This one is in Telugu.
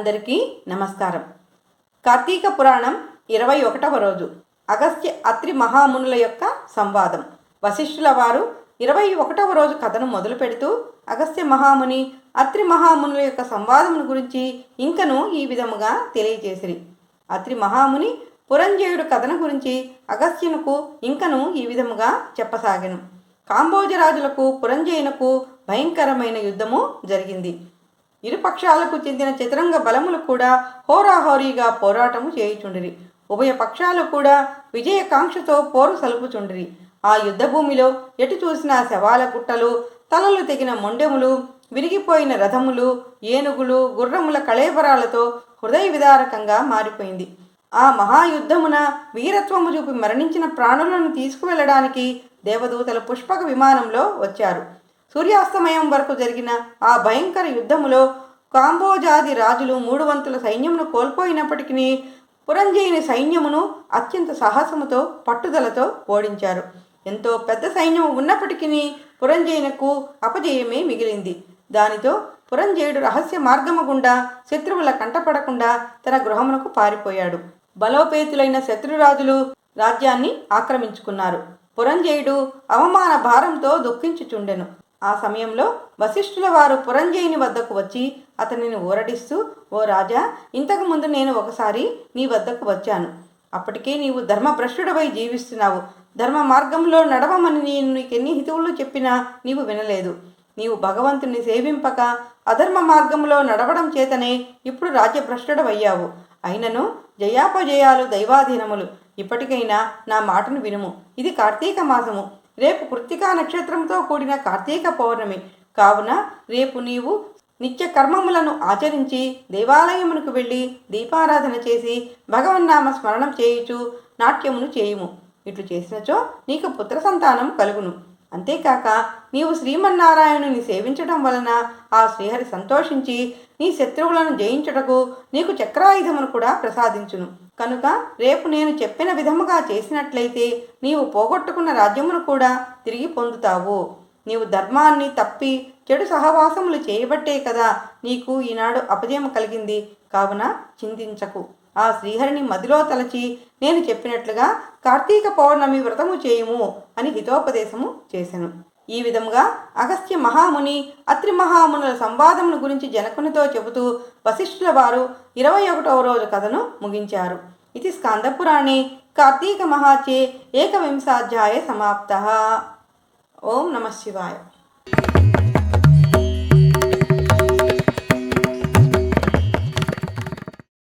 అందరికీ నమస్కారం. కార్తీక పురాణం 21వ రోజు. అగస్త్య అత్రి మహామునుల యొక్క సంవాదం. వశిష్ఠుల వారు 21వ రోజు కథను మొదలు పెడుతూ అగస్త్య మహాముని అత్రి మహామునుల యొక్క సంవాదమును గురించి ఇంకను ఈ విధముగా తెలియజేసిరి. అత్రి మహాముని పురంజయుడు కథను గురించి అగస్త్యునకు ఇంకను ఈ విధముగా చెప్పసాగెను. కాంబోజరాజులకు పురంజయునకు భయంకరమైన యుద్ధము జరిగింది. ఇరుపక్షాలకు చెందిన చతురంగ బలములు కూడా హోరాహోరీగా పోరాటము చేయుచుండిరి. ఉభయ పక్షాలు కూడా విజయకాంక్షతో పోరు సలుపుచుండిరి. ఆ యుద్ధభూమిలో ఎటు చూసిన శవాల గుట్టలు, తలలు తెగిన మొండెములు, విరిగిపోయిన రథములు, ఏనుగులు, గుర్రముల కళేబరాలతో హృదయ విదారకంగా మారిపోయింది. ఆ మహాయుద్ధమున వీరత్వము చూపి మరణించిన ప్రాణులను తీసుకువెళ్ళడానికి దేవదూతలు పుష్పక విమానంలో వచ్చారు. సూర్యాస్తమయం వరకు జరిగిన ఆ భయంకర యుద్ధములో కాంబోజాది రాజులు 3 వంతుల సైన్యమును కోల్పోయినప్పటికీ పురంజయుని సైన్యమును అత్యంత సాహసముతో పట్టుదలతో ఓడించారు. ఎంతో పెద్ద సైన్యము ఉన్నప్పటికీ పురంజయునకు అపజయమే మిగిలింది. దానితో పురంజయుడు రహస్య మార్గము గుండా శత్రువుల కంటపడకుండా తన గృహమునకు పారిపోయాడు. బలోపేతులైన శత్రురాజులు రాజ్యాన్ని ఆక్రమించుకున్నారు. పురంజయుడు అవమాన భారంతో దుఃఖించుచుండెను. ఆ సమయంలో వశిష్ఠుల వారు పురంజయుని వద్దకు వచ్చి అతనిని ఊరడిస్తూ, ఓ రాజా, ఇంతకుముందు నేను ఒకసారి నీ వద్దకు వచ్చాను. అప్పటికే నీవు ధర్మభ్రష్టుడవై జీవిస్తున్నావు. ధర్మ మార్గంలో నడవమని నేను నీకెన్ని హితువులు చెప్పినా నీవు వినలేదు. నీవు భగవంతుని సేవింపక అధర్మ మార్గంలో నడవడం చేతనే ఇప్పుడు రాజ్యభ్రష్టుడవయ్యావు. అయినను జయాపజయాలు దైవాధీనములు. ఇప్పటికైనా నా మాటను వినుము. ఇది కార్తీక మాసము. రేపు కృత్తికా నక్షత్రంతో కూడిన కార్తీక పౌర్ణమి కావున రేపు నీవు నిత్య కర్మములను ఆచరించి దేవాలయమునకు వెళ్ళి దీపారాధన చేసి భగవన్నామ స్మరణం చేయుచు నాట్యమును చేయుము. ఇట్లు చేసినచో నీకు పుత్ర సంతానం కలుగును. అంతేకాక నీవు శ్రీమన్నారాయణుని సేవించడం వలన ఆ శ్రీహరి సంతోషించి నీ శత్రువులను జయించుటకు నీకు చక్రాయుధమును కూడా ప్రసాదించును. కనుక రేపు నేను చెప్పిన విధముగా చేసినట్లయితే నీవు పోగొట్టుకున్న రాజ్యమును కూడా తిరిగి పొందుతావు. నీవు ధర్మాన్ని తప్పి చెడు సహవాసములు చేయబట్టే కదా నీకు ఈనాడు అపజయం కలిగింది. కావున చింతించకు. ఆ శ్రీహరిని మదిలో తలచి నేను చెప్పినట్లుగా కార్తీక పౌర్ణమి వ్రతము చేయుము అని హితోపదేశము చేసెను. ఈ విధముగా అగస్త్య మహాముని అత్రి మహామునుల సంవాదమును గురించి జనకునితో చెబుతూ వశిష్ఠుల వారు 21వ రోజు కథను ముగించారు. ఇది స్కందపురాణే కార్తీక మహాత్యే 1వింశాధ్యాయ సమాప్తః. ఓం నమః శివాయ.